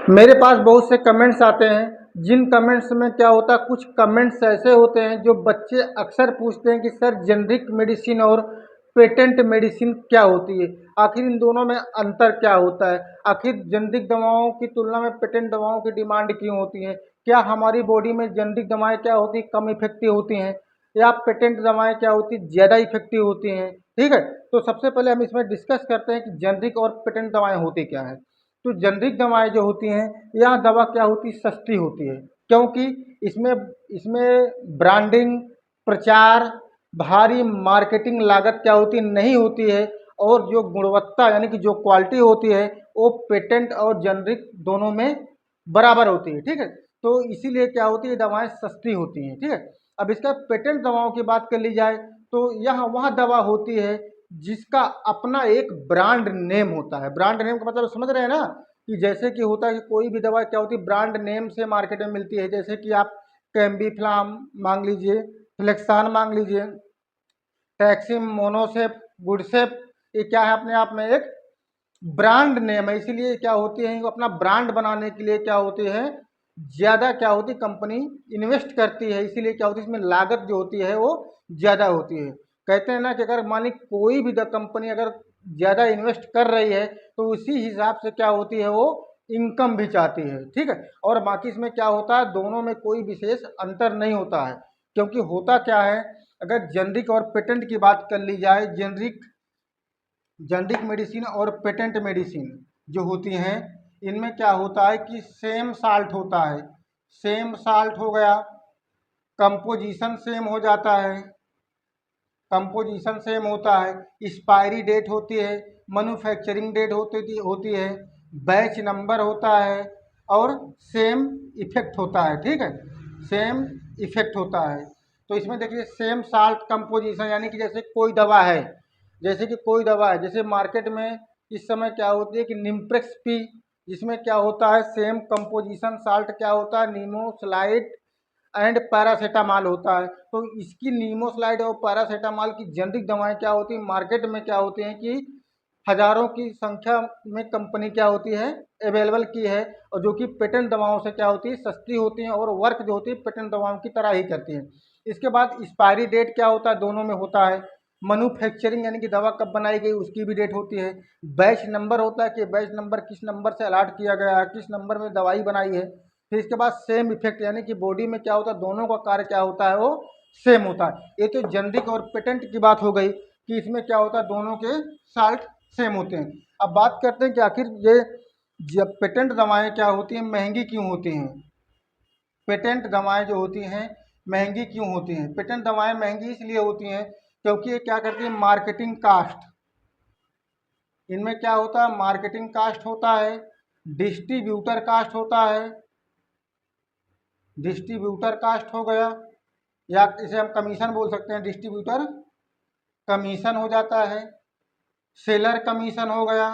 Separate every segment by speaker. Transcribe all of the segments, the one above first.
Speaker 1: मेरे पास बहुत से कमेंट्स आते हैं, जिन कमेंट्स में क्या होता है, कुछ कमेंट्स ऐसे होते हैं जो बच्चे अक्सर पूछते हैं कि सर जेनरिक मेडिसिन और पेटेंट मेडिसिन क्या होती है, आखिर इन दोनों में अंतर क्या होता है, आखिर जेनरिक दवाओं की तुलना में पेटेंट दवाओं की डिमांड क्यों होती है, क्या हमारी बॉडी में जेनरिक दवाएं क्या होती कम इफेक्टिव होती हैं या पेटेंट दवाएं क्या होती ज़्यादा इफेक्टिव होती हैं। ठीक है, तो सबसे पहले हम इसमें डिस्कस करते हैं कि जेनरिक और पेटेंट दवाएं होती क्या है। तो जेनरिक दवाएं जो होती हैं, यह दवा क्या होती सस्ती होती है, क्योंकि इसमें इसमें ब्रांडिंग, प्रचार, भारी मार्केटिंग लागत क्या होती नहीं होती है, और जो गुणवत्ता यानी कि जो क्वालिटी होती है वो पेटेंट और जेनरिक दोनों में बराबर होती है। ठीक है, तो इसीलिए क्या होती है दवाएं सस्ती होती हैं। ठीक है, अब इसका पेटेंट दवाओं की बात कर ली जाए तो यह वह दवा होती है जिसका अपना एक ब्रांड नेम होता है। ब्रांड नेम का मतलब समझ रहे हैं ना, कि जैसे कि होता है कि कोई भी दवा क्या होती है ब्रांड नेम से मार्केट में मिलती है, जैसे कि आप कैम्बीफ्लाम मांग लीजिए, फ्लेक्सान मांग लीजिए, टैक्सिम, मोनोसेप, गुडसेप, ये क्या है अपने आप में एक ब्रांड नेम है। इसीलिए क्या होती है अपना ब्रांड बनाने के लिए क्या होती है ज़्यादा क्या होती कंपनी इन्वेस्ट करती है, इसीलिए क्या होती है इसमें लागत जो होती है वो ज़्यादा होती है। कहते हैं ना कि अगर मानी कोई भी कंपनी अगर ज़्यादा इन्वेस्ट कर रही है तो उसी हिसाब से क्या होती है वो इनकम भी चाहती है। ठीक है, और बाकी इसमें क्या होता है दोनों में कोई विशेष अंतर नहीं होता है, क्योंकि होता क्या है अगर जेनरिक और पेटेंट की बात कर ली जाए, जेनरिक जेनरिक मेडिसिन और पेटेंट मेडिसिन जो होती हैं इनमें क्या होता है कि सेम साल्ट होता है, सेम साल्ट हो गया, कंपोजिशन सेम हो जाता है, कंपोजिशन सेम होता है, एक्सपायरी डेट होती है, मैन्युफैक्चरिंग डेट होती है, बैच नंबर होता है और सेम इफेक्ट होता है। ठीक है, सेम इफेक्ट होता है। तो इसमें देखिए सेम साल्ट कंपोजिशन यानी कि जैसे कोई दवा है, जैसे कि कोई दवा है, जैसे मार्केट में इस समय क्या होती है कि निम्प्रेक्स पी, जिसमें क्या होता है सेम कंपोजिशन साल्ट क्या होता है नीमोसलाइड एंड पैरासीटामॉल होता है। तो इसकी नीमोसलाइड और पैरासीटामॉल की जेनरिक दवाएं क्या होती है मार्केट में क्या होती हैं कि हजारों की संख्या में कंपनी क्या होती है अवेलेबल की है, और जो कि पेटेंट दवाओं से क्या होती है सस्ती होती हैं और वर्क जो होती है पेटेंट दवाओं की तरह ही करती हैं। इसके बाद एक्सपायरी डेट क्या होता है दोनों में होता है, मैन्युफैक्चरिंग यानी कि दवा कब बनाई गई उसकी भी डेट होती है, बैच नंबर होता है कि बैच नंबर किस नंबर से अलॉट किया गया है, किस नंबर में दवाई बनाई है। फिर इसके बाद सेम इफेक्ट यानी कि बॉडी में क्या होता है दोनों का कार्य क्या होता है वो सेम होता है। ये तो जेनरिक और पेटेंट की बात हो गई कि इसमें क्या होता है दोनों के साल्ट सेम होते हैं। अब बात करते हैं कि आखिर ये जब पेटेंट दवाएं क्या होती हैं महंगी क्यों होती हैं। पेटेंट दवाएं जो होती हैं महंगी क्यों होती हैं, पेटेंट दवाएं महंगी इसलिए होती हैं क्योंकि ये क्या करती है मार्केटिंग कास्ट, इनमें क्या होता है मार्केटिंग कास्ट होता है, डिस्ट्रीब्यूटर कास्ट होता है, डिस्ट्रीब्यूटर कास्ट हो गया या इसे हम कमीशन बोल सकते हैं, डिस्ट्रीब्यूटर कमीशन हो जाता है, सेलर कमीशन हो गया,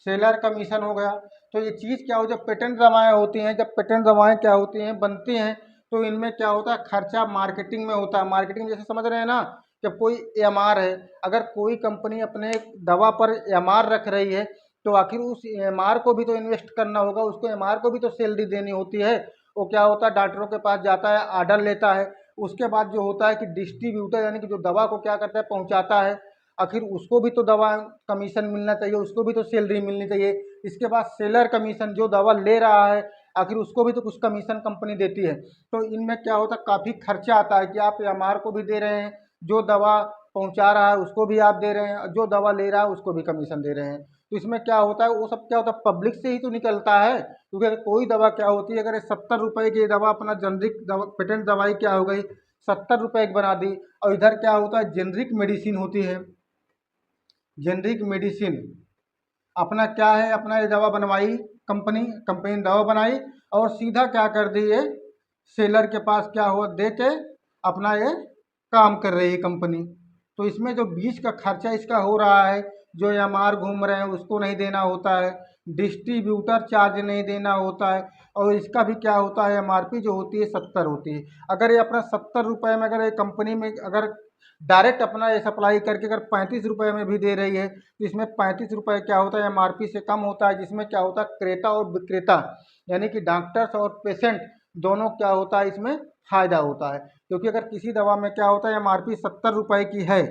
Speaker 1: सेलर कमीशन हो गया। तो ये चीज़ क्या हो जब पेटेंट दवाएं होती हैं, जब पेटेंट दवाएं क्या होती हैं बनती हैं तो इनमें क्या होता है खर्चा मार्केटिंग में होता है। मार्केटिंग जैसे समझ रहे हैं ना, जब कोई एमआर है, अगर कोई कंपनी अपने दवा पर एमआर रख रही है तो आखिर उस एमआर को भी तो इन्वेस्ट करना होगा, उसको एमआर को भी तो सैलरी देनी होती है। वो क्या होता है डॉक्टरों के पास जाता है, ऑर्डर लेता है, उसके बाद जो होता है कि डिस्ट्रीब्यूटर यानी कि जो दवा को क्या करता है पहुंचाता है, आखिर उसको भी तो दवा कमीशन मिलना चाहिए, उसको भी तो सैलरी मिलनी चाहिए। इसके बाद सेलर कमीशन, जो दवा ले रहा है आखिर उसको भी तो कुछ कमीशन कंपनी देती है। तो इनमें क्या होता है काफ़ी खर्चा आता है कि आप एमआर को भी दे रहे हैं, जो दवा पहुंचा रहा है उसको भी आप दे रहे हैं, जो दवा ले रहा है उसको भी कमीशन दे रहे हैं। तो इसमें क्या होता है वो सब क्या होता है पब्लिक से ही तो निकलता है, क्योंकि अगर कोई दवा क्या होती है अगर 70 रुपए की दवा अपना जेनरिक दवा पेटेंट दवाई क्या हो गई 70 रुपए की बना दी, और इधर क्या होता है जेनरिक मेडिसिन होती है, जेनरिक मेडिसिन अपना क्या है अपना ये दवा बनवाई कंपनी, कंपनी ने दवा बनाई और सीधा क्या कर दी ये सेलर के पास क्या हुआ दे के अपना ये काम कर रही है कंपनी। तो इसमें जो बीच का खर्चा इसका हो रहा है, जो एमआर घूम रहे हैं उसको नहीं देना होता है, डिस्ट्रीब्यूटर चार्ज नहीं देना होता है, और इसका भी क्या होता है एमआरपी जो होती है 70 होती है। अगर ये अपना 70 रुपये में अगर ये कंपनी में अगर डायरेक्ट अपना ये सप्लाई करके अगर 35 रुपये में भी दे रही है तो इसमें 35 रुपये क्या होता है एमआरपी से कम होता है, जिसमें क्या होता है क्रेता और विक्रेता यानी कि डॉक्टर्स और पेशेंट दोनों क्या होता है इसमें फायदा होता है। क्योंकि अगर किसी दवा में क्या होता है एमआरपी 70 रुपये की है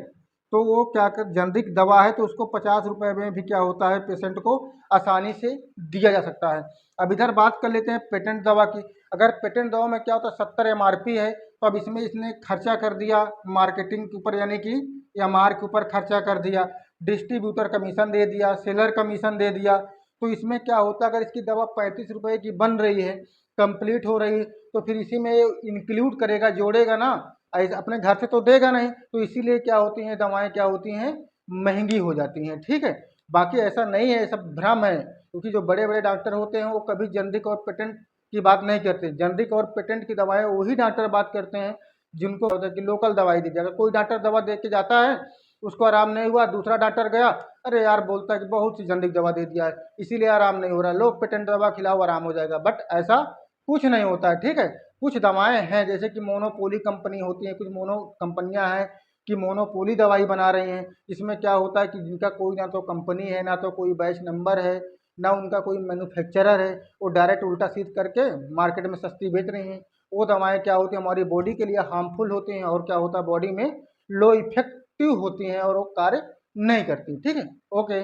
Speaker 1: तो वो क्या कर जेनरिक दवा है तो उसको 50 रुपये में भी क्या होता है पेशेंट को आसानी से दिया जा सकता है। अब इधर बात कर लेते हैं पेटेंट दवा की। अगर पेटेंट दवा में क्या होता है 70 एमआरपी है तो अब इसमें इसने खर्चा कर दिया मार्केटिंग के ऊपर यानी कि एमआर के ऊपर खर्चा कर दिया, डिस्ट्रीब्यूटर कमीशन दे दिया, सेलर कमीशन दे दिया। तो इसमें क्या होता है अगर इसकी दवा 35 रुपये की बन रही है कंप्लीट हो रही है तो फिर इसी में इंक्लूड करेगा जोड़ेगा ना, ऐसे अपने घर से तो देगा नहीं। तो इसीलिए क्या होती हैं दवाएं क्या होती हैं महंगी हो जाती हैं। ठीक है, बाकी ऐसा नहीं है, सब भ्रम है। क्योंकि जो बड़े बड़े डॉक्टर होते हैं वो कभी जेनरिक और पेटेंट की बात नहीं करते। जेनरिक और पेटेंट की दवाएं वही डॉक्टर बात करते हैं जिनको होता है कि लोकल दवाई दी जाए। अगर कोई डॉक्टर दवा दे के जाता है उसको आराम नहीं हुआ, दूसरा डॉक्टर गया, अरे यार बोलता है कि बहुत सी जेनरिक दवा दे दिया है इसीलिए आराम नहीं हो रहा, लो पेटेंट दवा खिलाओ आराम हो जाएगा। बट ऐसा कुछ नहीं होता है। ठीक है, कुछ दवाएं हैं जैसे कि मोनोपोली कंपनी होती है, कुछ मोनो कंपनियां हैं कि मोनोपोली दवाई बना रही हैं। इसमें क्या होता है कि जिनका कोई ना तो कंपनी है ना तो कोई बैच नंबर है ना उनका कोई मैन्युफैक्चरर है, वो डायरेक्ट उल्टा सीध करके मार्केट में सस्ती बेच रही हैं। वो दवाएं क्या होती हैं हमारी बॉडी के लिए हार्मफुल होती हैं और क्या होता है बॉडी में लो इफेक्टिव होती हैं और वो कार्य नहीं करती। ठीक है, ओके।